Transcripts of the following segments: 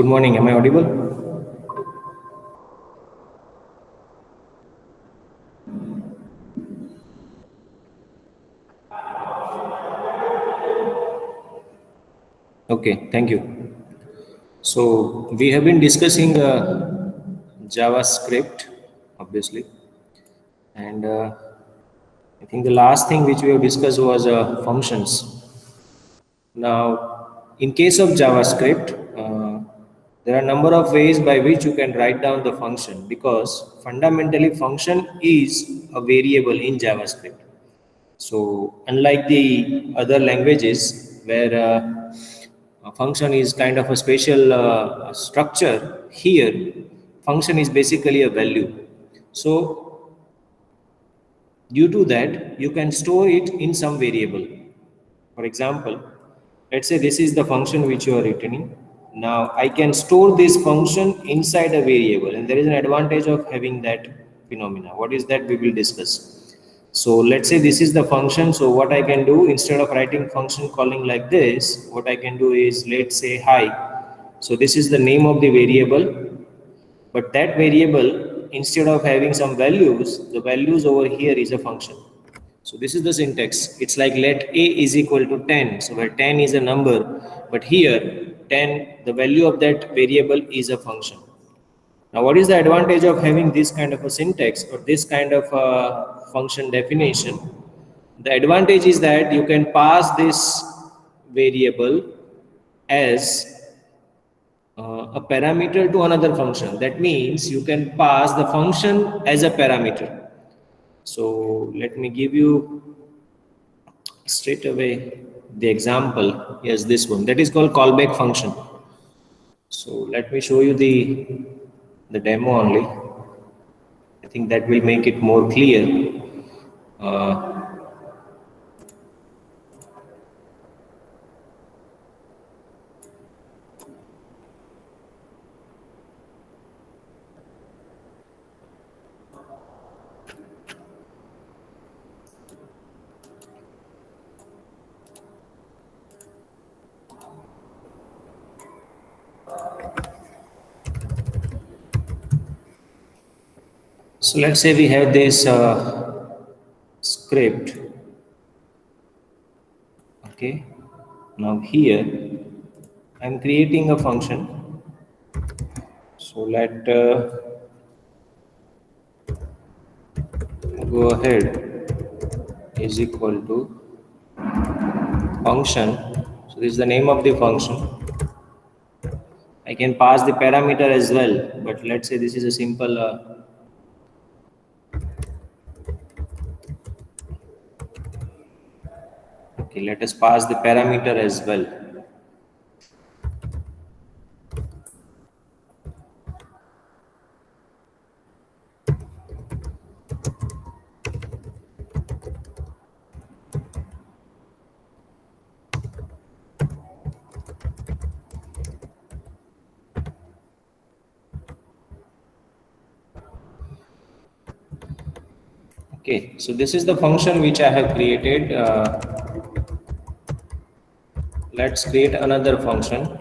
good morning. Am I audible? Okay, thank you. So we have been discussing JavaScript, obviously, and I think the last thing which we have discussed was functions. Now, in case of JavaScript, there are a number of ways by which you can write down the function, because fundamentally function is a variable in JavaScript. So unlike the other languages where a function is kind of a special structure, here function is basically a value. So due to that, you can store it in some variable. For example, let's say this is the function which you are returning. Now I can store this function inside a variable, and there is an advantage of having that phenomena. What is that? We will discuss. So let's say this is the function. So what I can do, instead of writing function calling like this, what I can do is, let's say hi. So this is the name of the variable, but that variable, instead of having some values, the values over here is a function. So this is the syntax. It's like let a is equal to 10. So where 10 is a number, but here 10, the value of that variable is a function. Now what is the advantage of having this kind of a syntax or this kind of a function definition? The advantage is that you can pass this variable as a parameter to another function. That means you can pass the function as a parameter. So let me give you straight away the example. Yes, this one, that is called callback function. So let me show you the demo only. I think that will make it more clear. So let's say we have this script. Okay, now here I'm creating a function. So let go ahead is equal to function. So this is the name of the function. I can pass the parameter as well, but let's say this is a simple okay, let us pass the parameter as well. Okay, so this is the function which I have created. Let's create another function.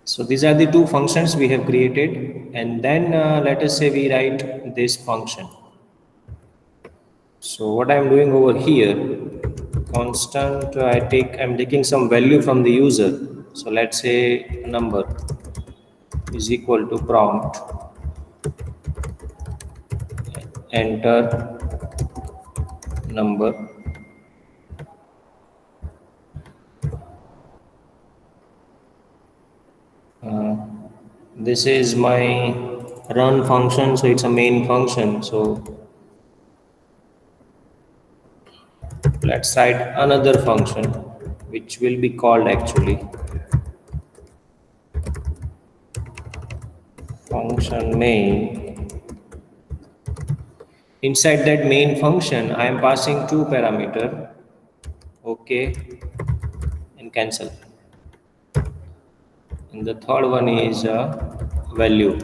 So these are the two functions we have created, and then let us say we write this function. So what I'm doing over here, constant, I'm taking some value from the user. So let's say number is equal to prompt, enter number. This is my run function, so it's a main function. So let's write another function which will be called actually function main. Inside that main function, I am passing two parameter, okay and cancel. And the third one is value.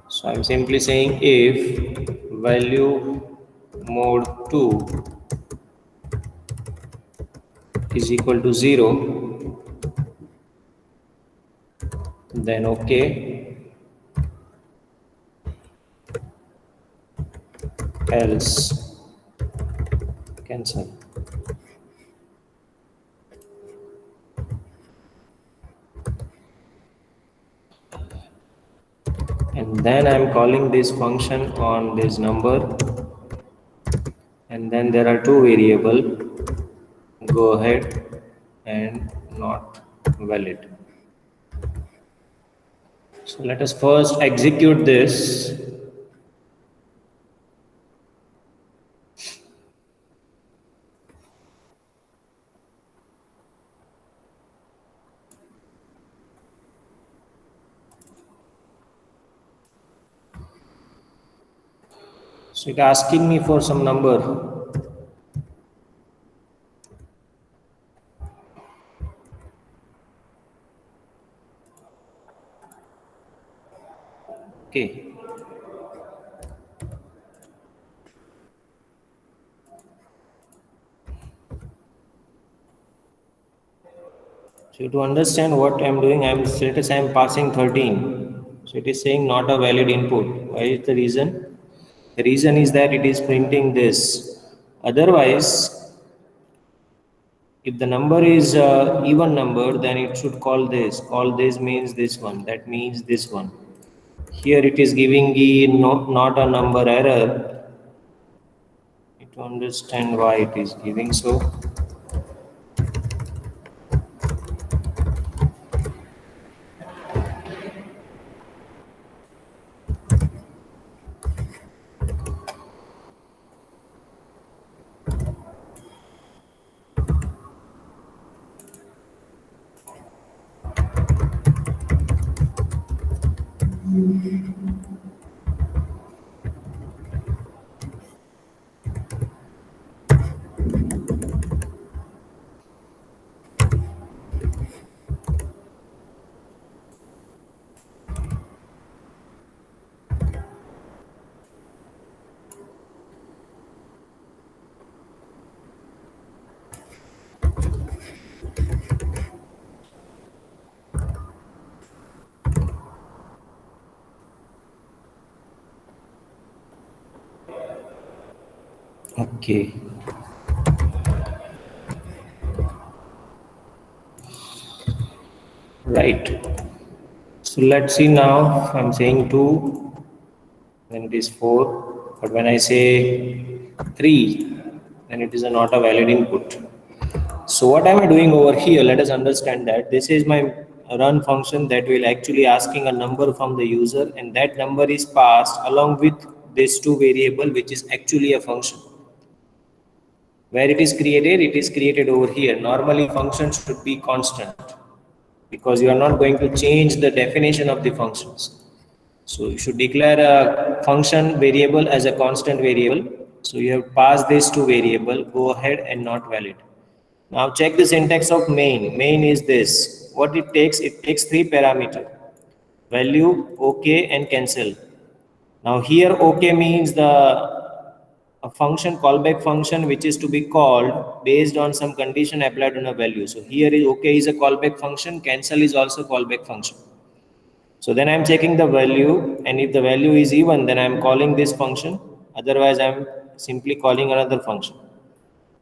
So I'm simply saying if value mode 2 is equal to 0, then okay, else cancel. And then I'm calling this function on this number, and then there are two variable, go ahead and not valid. So let us first execute this. So it asking me for some number. Okay. So to understand what I'm doing, I'm status I'm passing 13. So it is saying not a valid input. Why is the reason? The reason is that it is printing this. Otherwise, if the number is even number, then it should call this. Call this means this one. That means this one. Here it is giving the not a number error. To understand why it is giving so. Okay. Right. So let's see now. I'm saying 2, then it is 4. But when I say 3, then it is not a valid input. So what am I doing over here? Let us understand that this is my run function that will actually asking a number from the user, and that number is passed along with this two variable, which is actually a function. Where it is created over here. Normally function should be constant because you are not going to change the definition of the functions. So you should declare a function variable as a constant variable. So you have passed this to variable, go ahead and not valid. Now check the syntax of main. Main is this. What it takes three parameters: value, okay, and cancel. Now here okay means a function callback function which is to be called based on some condition applied on a value. So here is okay is a callback function, cancel is also callback function. So then I'm checking the value, and if the value is even, then I'm calling this function. Otherwise, I'm simply calling another function.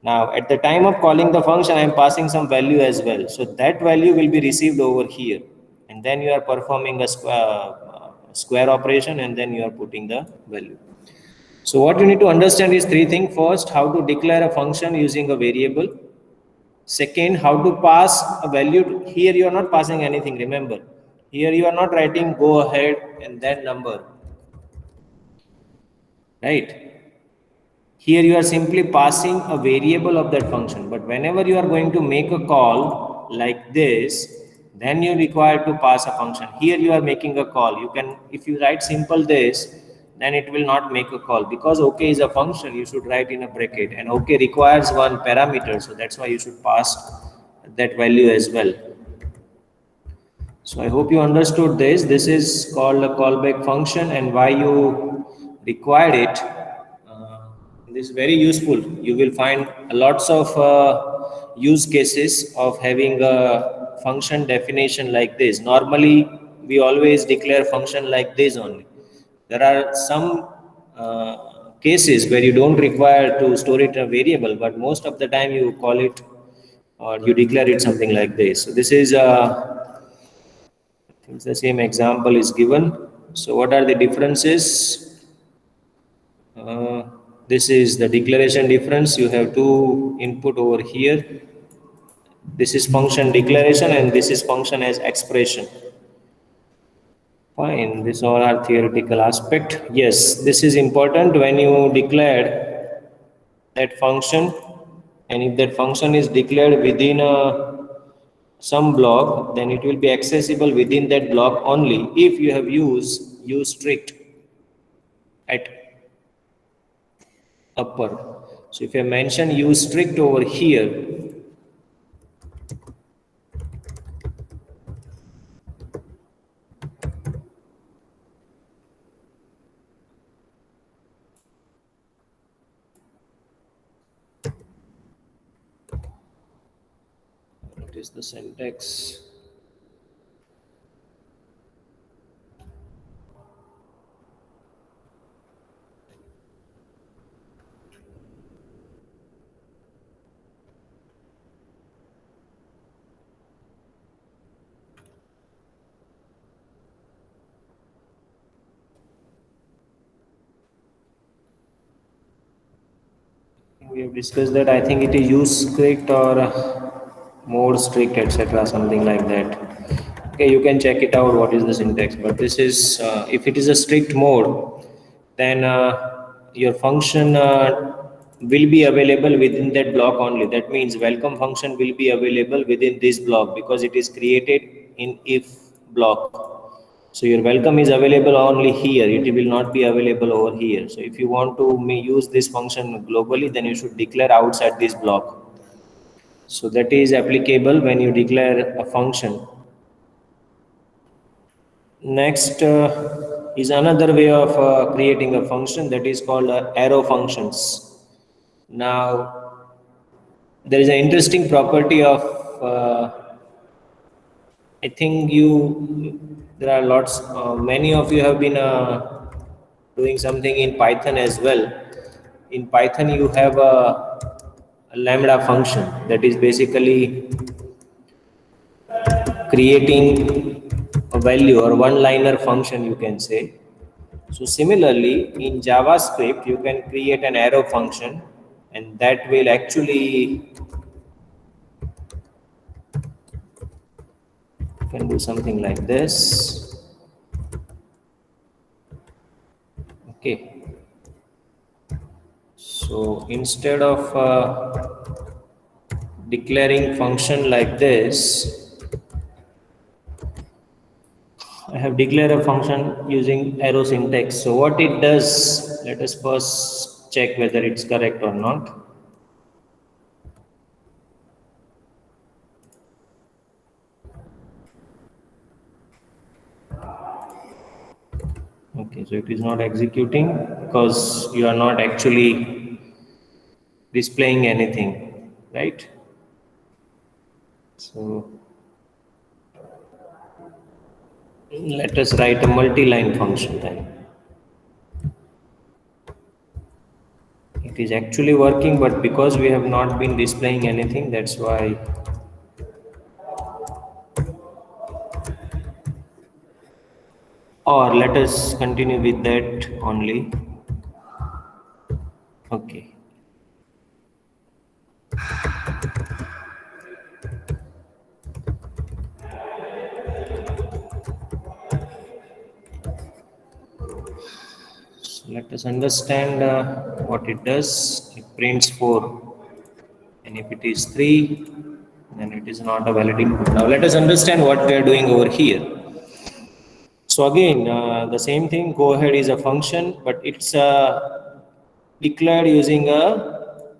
Now, at the time of calling the function, I'm passing some value as well. So that value will be received over here. And then you are performing a square operation, and then you are putting the value. So what you need to understand is three things. First, how to declare a function using a variable. Second, how to pass a value. Here you are not passing anything, remember. Here you are not writing go ahead and then number. Right? Here you are simply passing a variable of that function. But whenever you are going to make a call like this, then you require to pass a function. Here you are making a call. You can, if you write simple this, then it will not make a call. Because OK is a function, you should write in a bracket, and OK requires one parameter, so that's why you should pass that value as well. So I hope you understood this. This is called a callback function, and why you required it. This is very useful. You will find lots of use cases of having a function definition like this. Normally, we always declare function like this only. There are some cases where you don't require to store it in a variable, but most of the time you call it or you declare it something like this. So this is I think the same example is given. So what are the differences? Uh, this is the declaration difference. You have two input over here. This is function declaration and this is function as expression. Fine, this all are theoretical aspect. Yes, this is important when you declare that function, and if that function is declared within some block, then it will be accessible within that block only if you have used use strict at upper. So if I mention use strict over here, what is the syntax? We have discussed that. I think it is use strict or mode strict, etc., something like that. Okay, you can check it out. What is the syntax? But this is if it is a strict mode, then your function will be available within that block only. That means welcome function will be available within this block because it is created in if block. So your welcome is available only here. It will not be available over here. So if you want to use this function globally, then you should declare outside this block. So that is applicable when you declare a function. Next is another way of creating a function, that is called arrow functions. Now, there is an interesting property of I think there are lots, many of you have been doing something in Python as well. In Python, you have a lambda function that is basically creating a value or one-liner function, you can say. So similarly, in JavaScript, you can create an arrow function, and that will actually can do something like this. Okay. So instead of declaring function like this, I have declared a function using arrow syntax. So what it does, let us first check whether it's correct or not. Okay, so it is not executing because you are not actually displaying anything, right? So let us write a multi-line function then. It is actually working, but because we have not been displaying anything, that's why. Or let us continue with that only. Okay. So let us understand what it does. It prints 4. And if it is 3, then it is not a valid input. Now let us understand what we are doing over here. So So again, the same thing, go ahead is a function, but it's declared using a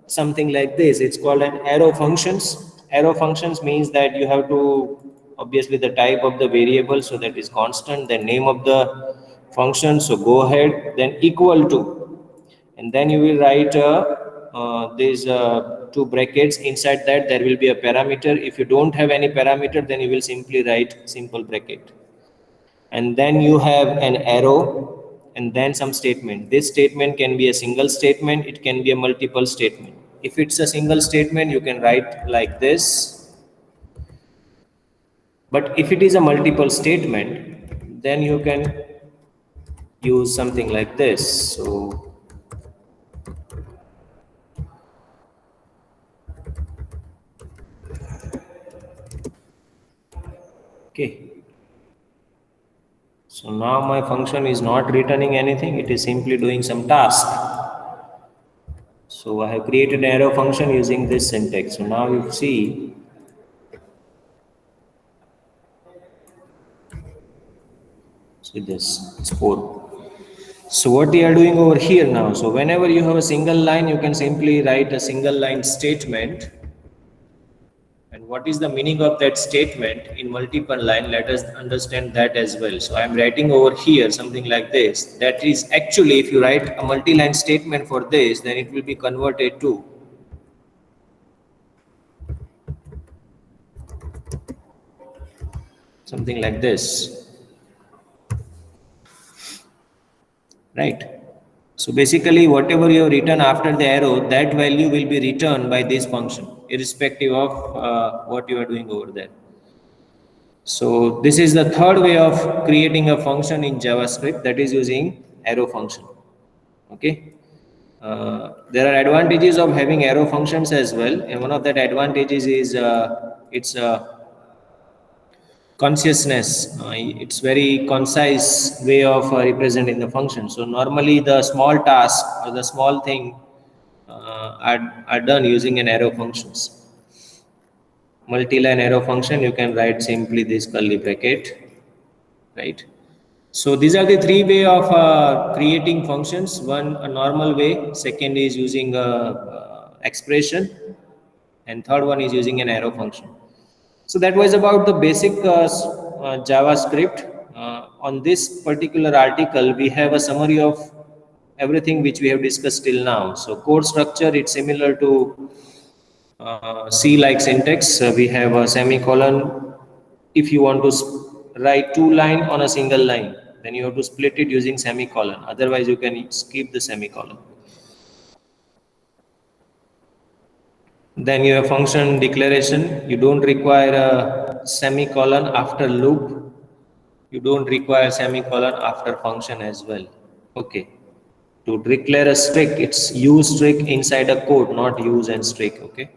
something like this. It's called an arrow functions. Arrow functions means that you have to, obviously the type of the variable, so that is constant, the name of the function, so go ahead, then equal to, and then you will write these two brackets. Inside that there will be a parameter. If you don't have any parameter, then you will simply write simple bracket, and then you have an arrow and then some statement. This statement can be a single statement, it can be a multiple statement. If it's a single statement, you can write like this, but if it is a multiple statement, then you can use something like this. So okay, so now my function is not returning anything, it is simply doing some task. So I have created an arrow function using this syntax. So now you see, this, it's 4. So what we are doing over here now, so whenever you have a single line, you can simply write a single line statement. And what is the meaning of that statement in multiple line? Let us understand that as well. So I am writing over here something like this. That is actually, if you write a multi-line statement for this, then it will be converted to something like this, right? So basically, whatever you have written after the arrow, that value will be returned by this function, irrespective of what you are doing over there. So this is the third way of creating a function in JavaScript, that is using arrow function. Okay. There are advantages of having arrow functions as well, and one of that advantages is its consciousness. It's very concise way of representing the function. So normally the small task or the small thing are done using an arrow functions. Multi-line arrow function, you can write simply this curly bracket, right? So these are the three way of creating functions. One, a normal way. Second is using expression, and third one is using an arrow function. So that was about the basic JavaScript. On this particular article, we have a summary of everything which we have discussed till now. So code structure, it's similar to C-like syntax. We have a semicolon. If you want to write two line on a single line, then you have to split it using semicolon. Otherwise, you can skip the semicolon. Then you have function declaration. You don't require a semicolon after loop. You don't require semicolon after function as well. Okay. To declare a strict, it's use strict inside a code, not use and strict. Okay.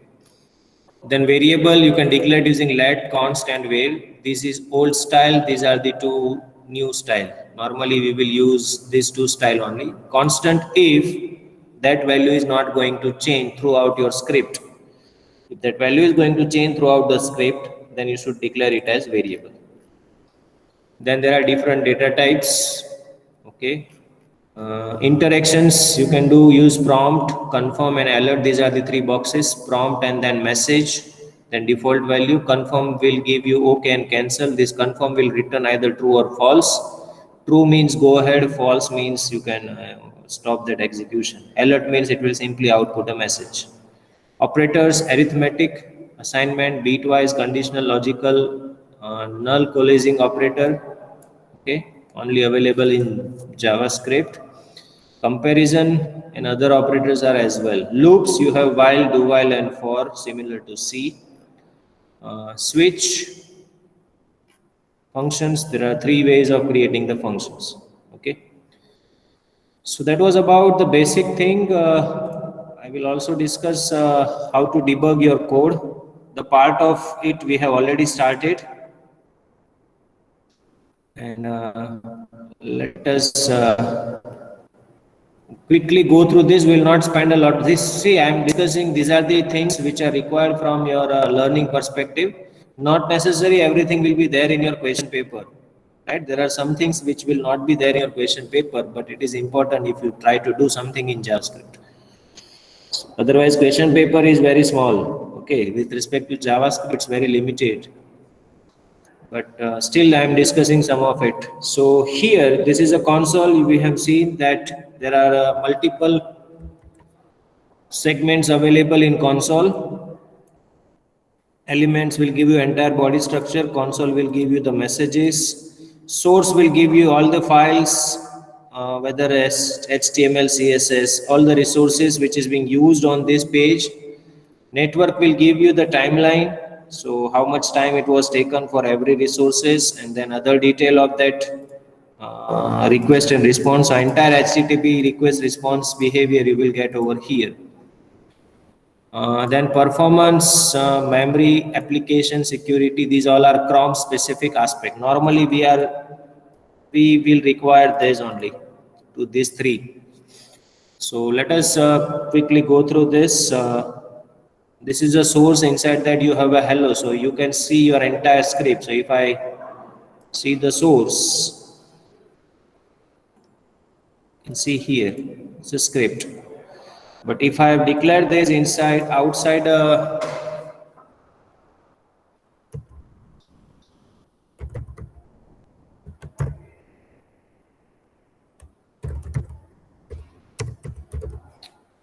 Then variable, you can declare it using let, const and var. This is old style. These are the two new style. Normally we will use these two style only. Constant if that value is not going to change throughout your script. If that value is going to change throughout the script, then you should declare it as variable. Then there are different data types. Okay. Interactions, you can use prompt, confirm and alert. These are the three boxes: prompt and then message, then default value. Confirm will give you okay and cancel. This confirm will return either true or false. True means go ahead, false means you can stop that execution. Alert means it will simply output a message. Operators, arithmetic, assignment, bitwise, conditional, logical, null coalescing operator. Okay, only available in JavaScript. Comparison and other operators are as well. Loops, you have while, do while and for, similar to C. Switch functions, there are three ways of creating the functions. Okay, so that was about the basic thing. I will also discuss how to debug your code. The part of it we have already started, and let us quickly go through this. We will not spend a lot. I am discussing, these are the things which are required from your learning perspective. Not necessary everything will be there in your question paper. right? There are some things which will not be there in your question paper, but it is important if you try to do something in JavaScript. Otherwise, question paper is very small. Okay, with respect to JavaScript, it's very limited. But still, I am discussing some of it. So here, this is a console. We have seen that there are multiple segments available in console. Elements will give you entire body structure. Console will give you the messages. Source will give you all the files, whether as HTML, CSS, all the resources which is being used on this page. Network will give you the timeline, so how much time it was taken for every resources, and then other detail of that request and response. So entire HTTP request response behavior you will get over here. Then performance, memory, application security, these all are Chrome specific aspect. Normally we will require this only to these three. So let us quickly go through this. This is a source. Inside that you have a hello, so you can see your entire script. So if I see the source, you can see here it's a script. But if I have declared this outside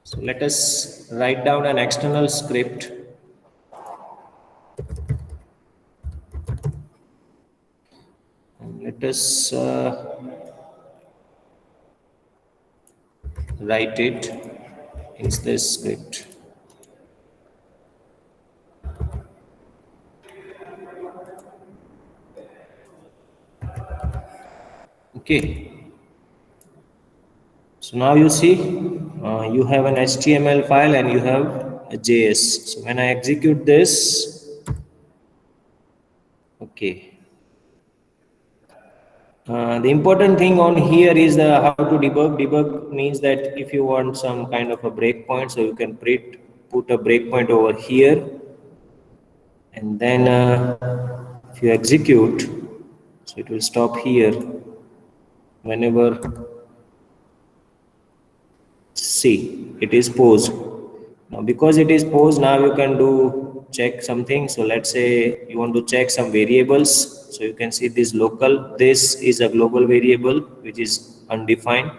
so let us write down an external script. And let us write it in this script. Okay. So now you see you have an HTML file and you have a JS. So when I execute this, okay. The important thing on here is how to debug. Debug means that if you want some kind of a breakpoint, so you can put a breakpoint over here, and then if you execute, so it will stop here whenever. See, it is paused. Now because it is paused, now you can do check something. So let's say you want to check some variables. So you can see this local, this is a global variable which is undefined.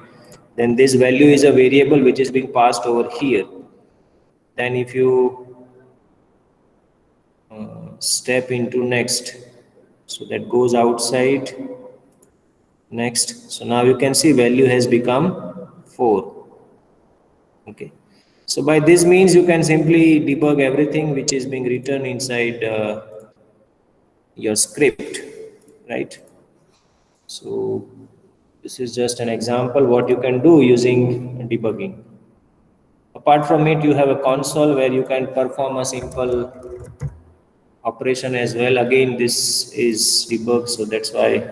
Then this value is a variable which is being passed over here. Then if you step into next, so that goes outside next. So now you can see value has become 4. Okay, so by this means you can simply debug everything which is being written inside your script, right? So this is just an example what you can do using debugging. Apart from it, you have a console where you can perform a simple operation as well. Again, this is debug, so that's why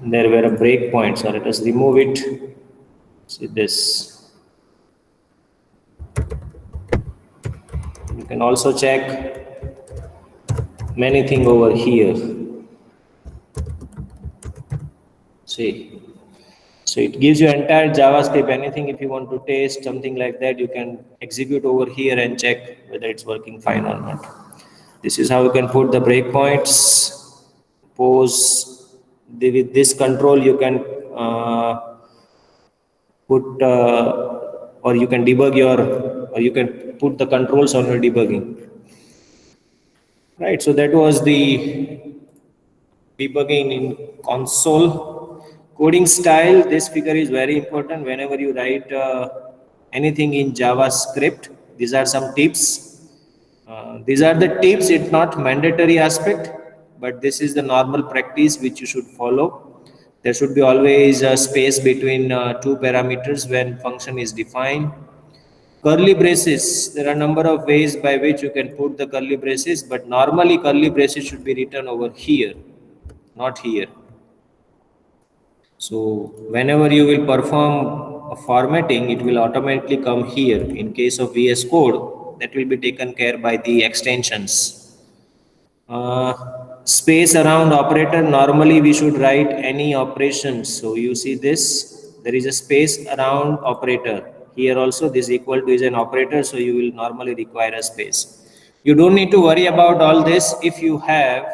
there were a breakpoint. So let us remove it. See this. You can also check many things over here. See, so it gives you entire JavaScript. Anything if you want to test something like that, you can execute over here and check whether it's working fine or not. This is how you can put the breakpoints. Pause. With this control, you can put or you can debug or you can put the controls on your debugging. Right, so that was the debugging in console. Coding style, this figure is very important whenever you write anything in JavaScript. These are some tips. These are the tips, it's not mandatory aspect, but this is the normal practice which you should follow. There should be always a space between two parameters when function is defined. Curly braces, there are a number of ways by which you can put the curly braces, but normally curly braces should be written over here, not here. So whenever you will perform a formatting, it will automatically come here. In case of VS Code, that will be taken care by the extensions. space around operator, normally we should write any operations. So you see this, there is a space around operator. Here also this equal to is an operator, so you will normally require a space. You don't need to worry about all this if you have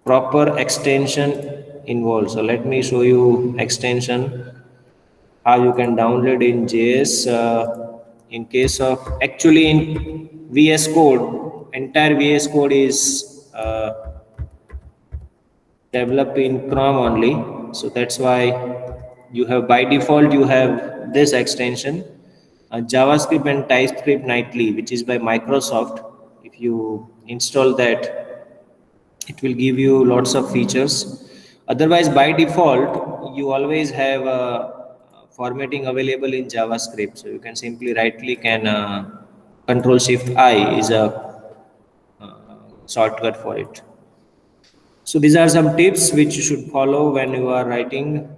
proper extension involved. So let me show you extension, how you can download in JS. In case of actually in VS Code, entire VS Code is developed in Chrome only. So that's why you have by default you have this extension, JavaScript and TypeScript Nightly, which is by Microsoft. If you install that, it will give you lots of features. Otherwise, by default, you always have formatting available in JavaScript. So you can simply right click and Control Shift I is a shortcut for it. So these are some tips which you should follow when you are writing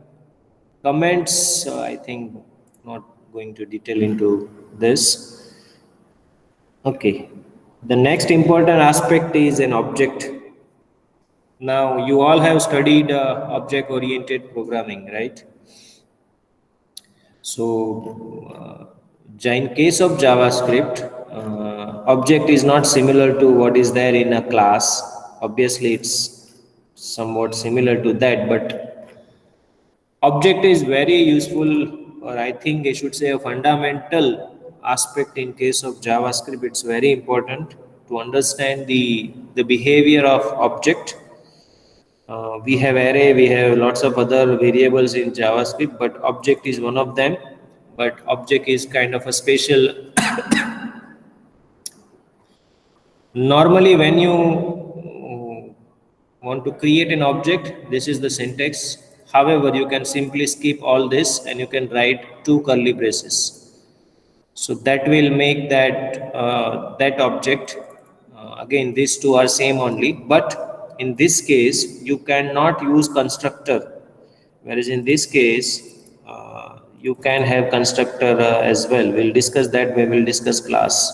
comments. I think not going to detail into this. Okay. The next important aspect is an object. Now you all have studied object oriented programming, right? So in case of JavaScript, object is not similar to what is there in a class. Obviously it's somewhat similar to that, but object is very useful, or I think I should say a fundamental aspect in case of JavaScript. It's very important to understand the behavior of object. We have array, we have lots of other variables in JavaScript, but object is one of them. But object is kind of a special. Normally, when you want to create an object, this is the syntax. However, you can simply skip all this and you can write two curly braces. So that will make that object. Again, these two are same only, but in this case you cannot use constructor, whereas in this case you can have constructor as well. We'll discuss that when we'll discuss class.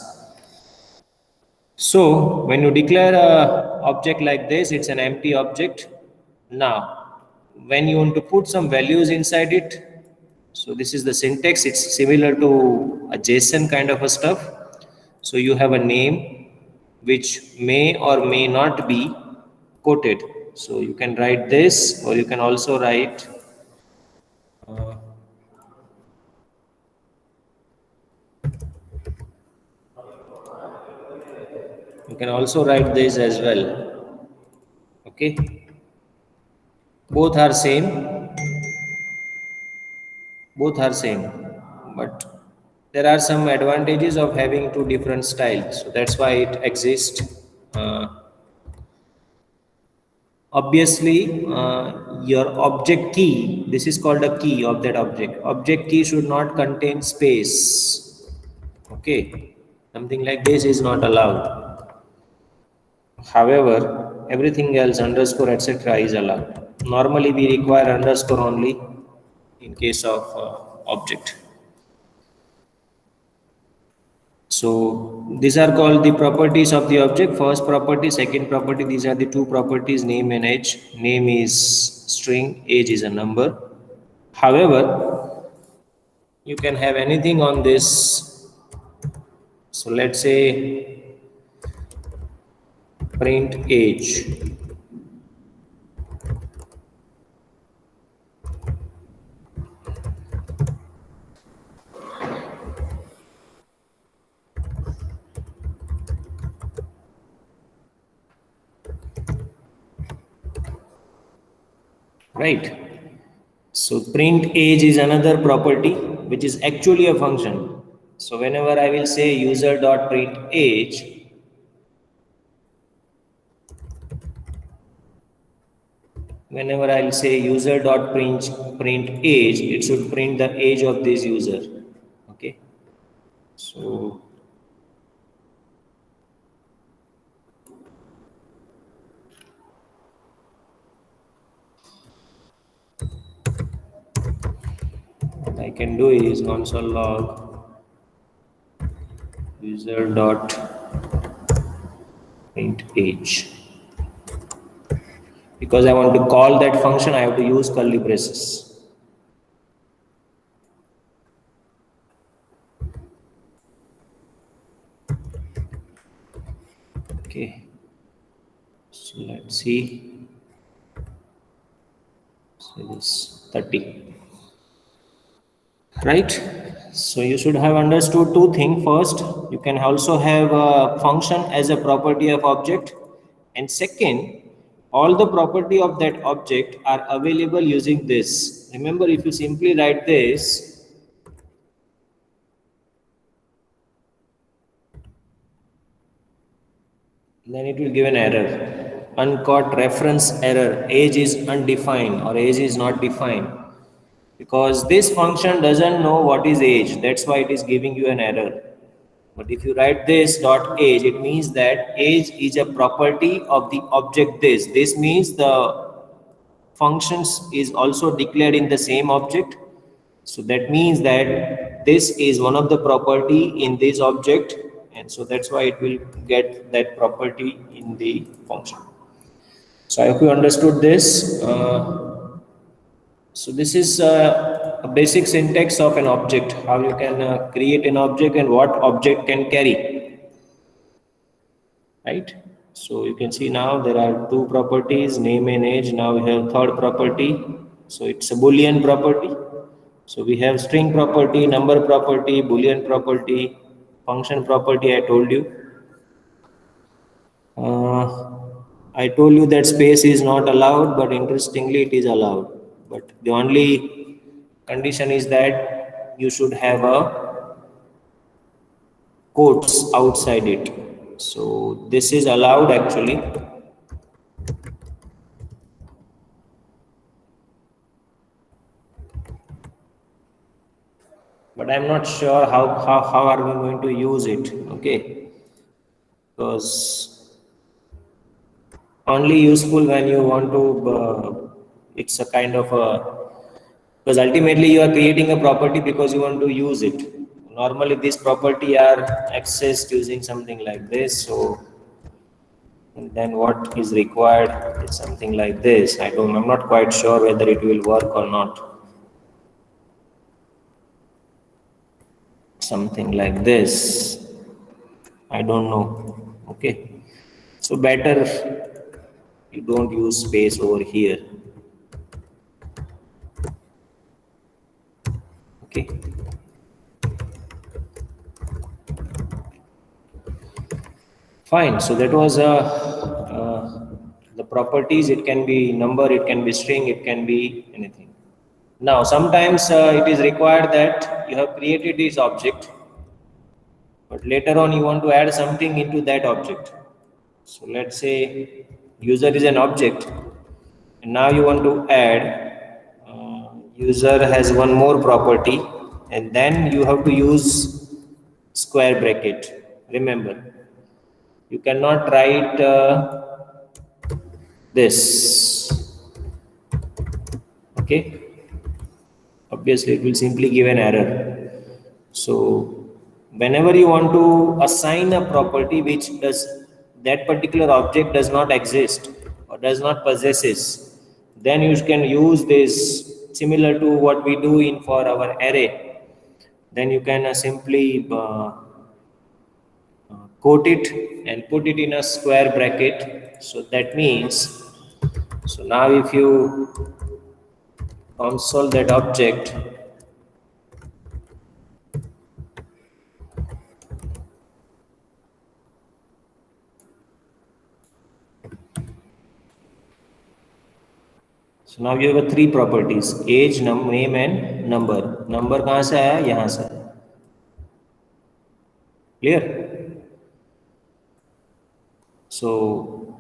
So when you declare a object like this, it's an empty object. Now, when you want to put some values inside it, so this is the syntax. It's similar to a JSON kind of a stuff. So you have a name which may or may not be quoted. So you can write this, or you can also write this as well. Okay, both are same, but there are some advantages of having two different styles, so that's why it exists. Obviously your object key, this is called a key of that object key should not contain space. Okay, something like this is not allowed. However, everything else, underscore etc., is allowed. Normally we require underscore only in case of object. So these are called the properties of the object. First property, second property, these are the two properties, name and age. Name is string, age is a number. However, you can have anything on this. So let's say print age. Right. So print age is another property which is actually a function. So whenever I will say user.print age, whenever I'll say user.print age, it should print the age of this user. Okay. So what I can do is console log user dot int age. Because I want to call that function, I have to use curly braces. Okay, so let's see. So this 30. Right? So you should have understood two things. First, you can also have a function as a property of object. And second, all the property of that object are available using this. Remember, if you simply write this, then it will give an error. Uncaught reference error. Age is undefined or age is not defined. Because this function doesn't know what is age. That's why it is giving you an error. But if you write this dot age, it means that age is a property of the object this. This means the functions is also declared in the same object. So that means that this is one of the property in this object, and so that's why it will get that property in the function. So I hope you understood this. So this is a basic syntax of an object, how you can create an object and what object can carry, right? So you can see now there are two properties, name and age. Now we have third property. So it's a Boolean property. So we have string property, number property, Boolean property, function property I told you. I told you that space is not allowed, but interestingly it is allowed. But the only condition is that you should have a quotes outside it. So this is allowed actually. But I'm not sure how are we going to use it, okay? Because only useful when you want to, it's a kind of a, because ultimately you are creating a property because you want to use it. Normally this property are accessed using something like this. So and then what is required is something like this. I'm not quite sure whether it will work or not. Something like this. I don't know. Okay. So better you don't use space over here. Okay. Fine. So that was the properties. It can be number, it can be string, it can be anything. Now, sometimes it is required that you have created this object, but later on you want to add something into that object. So let's say user is an object, and now you want to add user has one more property, and then you have to use square bracket. Remember, you cannot write this. Okay. Obviously it will simply give an error. So whenever you want to assign a property which does that particular object does not exist or does not possesses, then you can use this similar to what we do in for our array. Then you can simply quote it and put it in a square bracket. So that means, so now if you console that object, so now you have three properties, age, name and number. Number कहाँ से आया? यहाँ से. Clear? So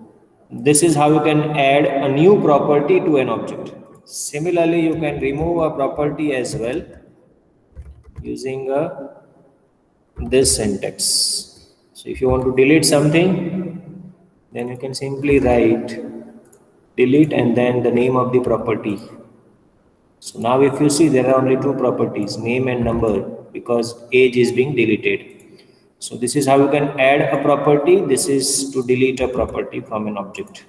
this is how you can add a new property to an object. Similarly, you can remove a property as well using this syntax. So if you want to delete something, then you can simply write delete and then the name of the property. So now if you see, there are only two properties, name and number, because age is being deleted. So this is how you can add a property. This is to delete a property from an object.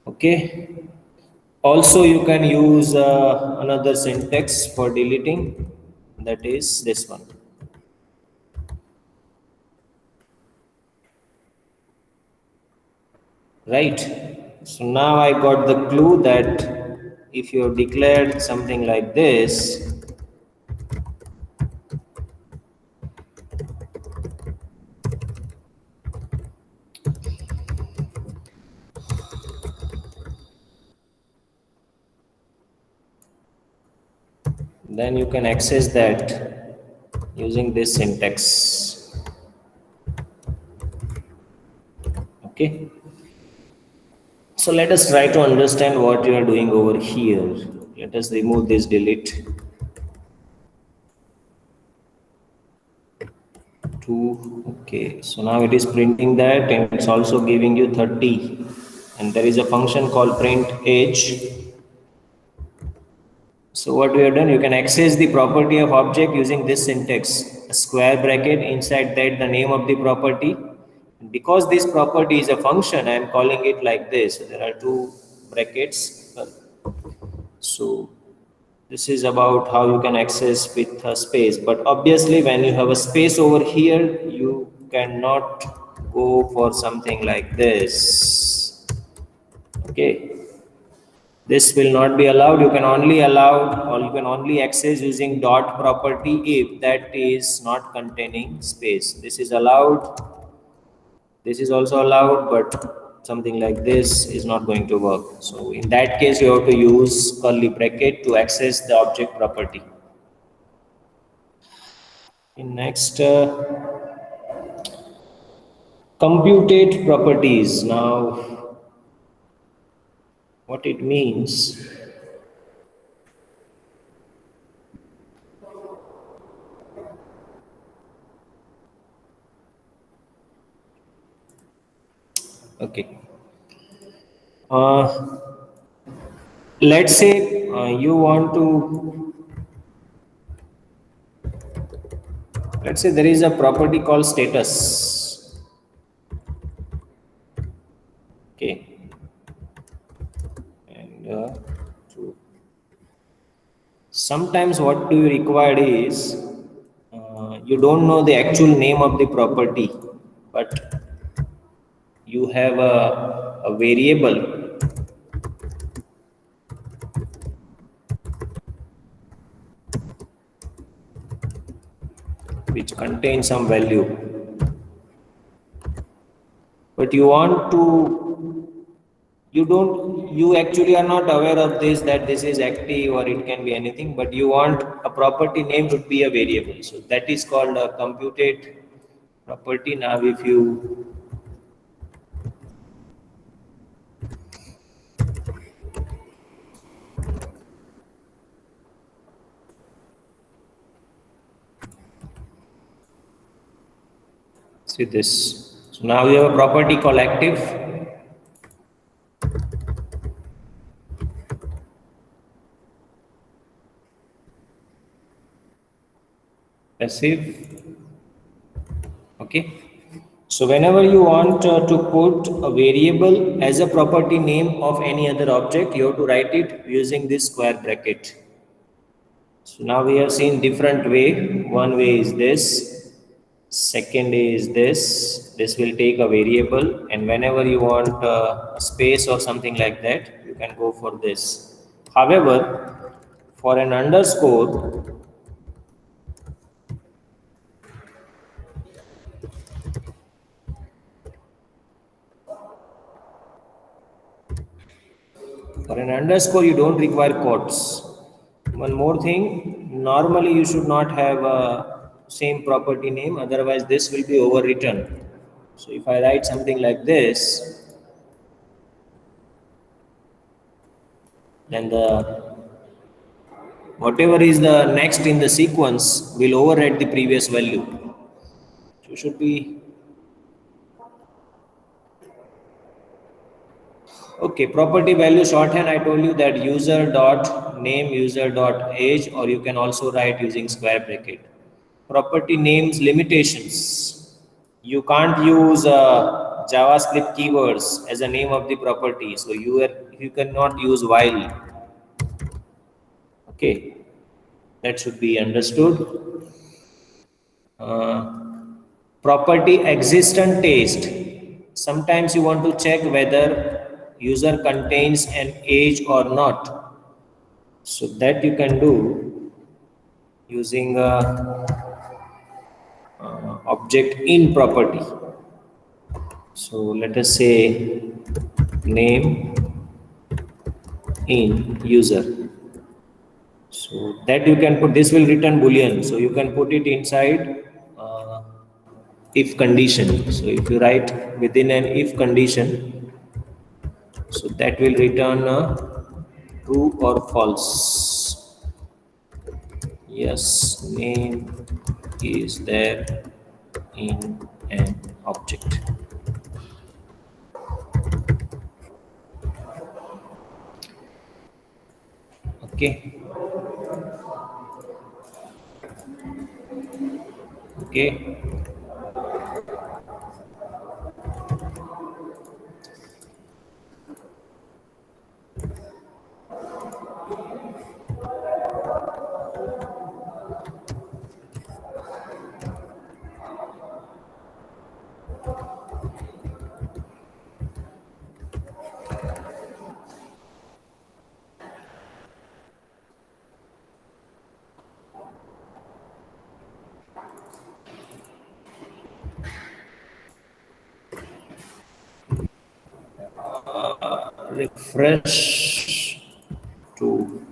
Okay. Also, you can use another syntax for deleting, that is this one. Right. So now I got the clue that if you have declared something like this, then you can access that using this syntax. Okay. So let us try to understand what you are doing over here. Let us remove this delete. 2. Okay, so now it is printing that, and it's also giving you 30. And there is a function called print age. So what we have done, you can access the property of object using this syntax. A square bracket, inside that the name of the property. Because this property is a function, I am calling it like this. There are 2 brackets. So this is about how you can access with a space. But obviously when you have a space over here, you cannot go for something like this. Okay. This will not be allowed. You can only allow, or you can only access using dot property if that is not containing space. This is allowed. This is also allowed, but something like this is not going to work. So in that case, you have to use curly bracket to access the object property. In next, computate properties. Now, what it means? Okay. Uh, let's say you want to, let's say there is a property called status. Okay. And sometimes what do you require is you don't know the actual name of the property, but you have a variable which contains some value, but you want to, you actually are not aware of this, that this is active or it can be anything, but you want a property name should be a variable. So that is called a computate property. Now if you see this, so now we have a property called active. Passive. Okay. So whenever you want to put a variable as a property name of any other object, you have to write it using this square bracket. So now we have seen different way. One way is this. Second is this. This will take a variable, and whenever you want a space or something like that, you can go for this. However, for an underscore, for an underscore, you don't require quotes. One more thing, normally you should not have a same property name, otherwise this will be overwritten. So if I write something like this, then the whatever is the next in the sequence will overwrite the previous value. So should be okay. Property value shorthand, I told you that user dot name, user dot age, or you can also write using square bracket. property names limitations. You can't use JavaScript keywords as a name of the property. So you cannot use while. Okay, that should be understood. Property existent taste. Sometimes you want to check whether user contains an age or not. So that you can do using object in property. So let us say name in user. So that you can put, this will return boolean. So you can put it inside if condition. So if you write within an if condition, so that will return true or false. Yes, name is there in an object. Okay. Okay. Refresh to,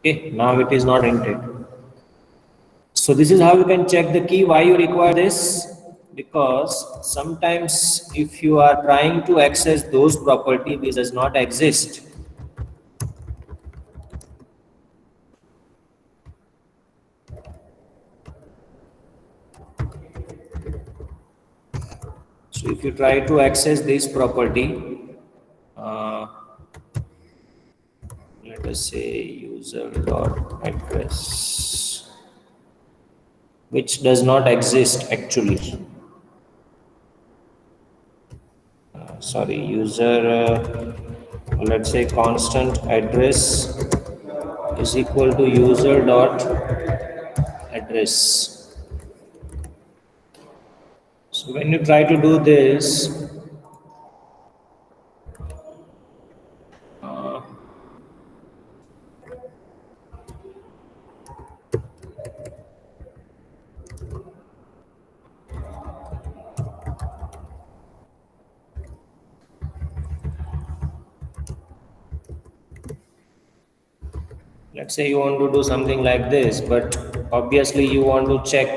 okay, now it is not entered. So this is how you can check the key. Why you require this? Because sometimes if you are trying to access those property which does not exist, so if you try to access this property, let us say user dot address, which does not exist actually. Sorry, user, let's say constant address is equal to user dot address. So when you try to do this, let's say you want to do something like this, but obviously you want to check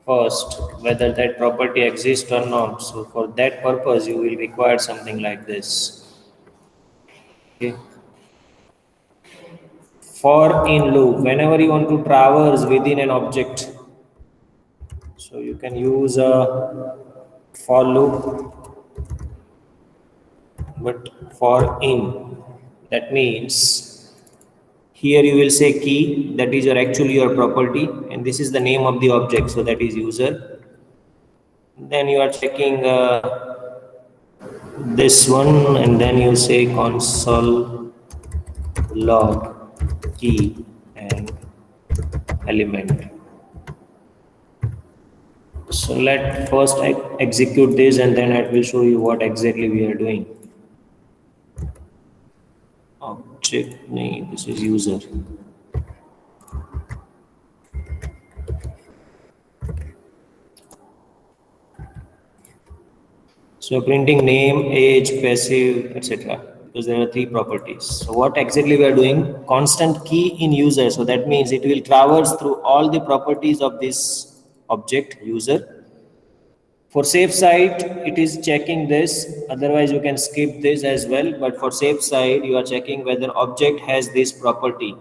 first whether that property exists or not. So for that purpose, you will require something like this. Okay. For in loop, whenever you want to traverse within an object, so you can use a for loop, but for in, that means here you will say key, that is your actually your property, and this is the name of the object, so that is user. Then you are checking this one, and then you say console log key and element. So let first execute this, and then I will show you what exactly we are doing. Object name, this is user. So printing name, age, passive, etc. Because there are three properties. So what exactly we are doing? Constant key in user. So that means it will traverse through all the properties of this object user. For safe side, it is checking this. Otherwise, you can skip this as well. But for safe side, you are checking whether object has this property.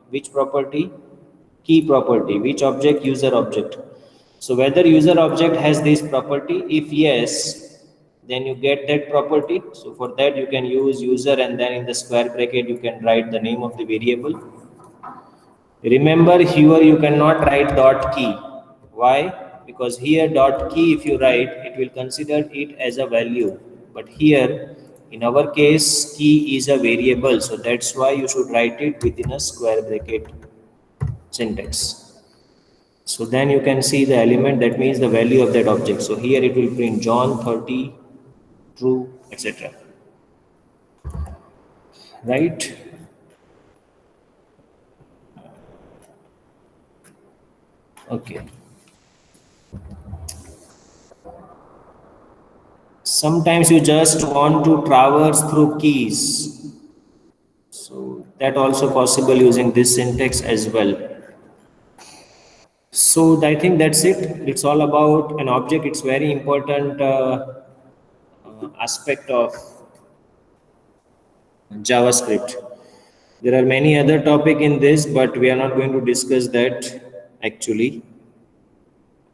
Which property? Key property. Which object? User object. So whether user object has this property, if yes, then you get that property. So for that you can use user, and then in the square bracket you can write the name of the variable. Remember, here you cannot write dot key. Why? Because here dot key, if you write, it will consider it as a value. But here, in our case, key is a variable. So that's why you should write it within a square bracket syntax. So then you can see the element, that means the value of that object. So here it will print John 30, true, etc. Right? Okay. Sometimes you just want to traverse through keys. So that also possible using this syntax as well. So I think that's it. It's all about an object. It's very important aspect of JavaScript. There are many other topic in this, but we are not going to discuss that actually.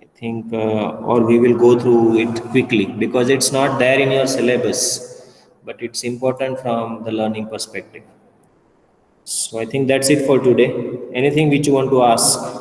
I think, or we will go through it quickly because it's not there in your syllabus, but it's important from the learning perspective. So I think that's it for today. Anything which you want to ask?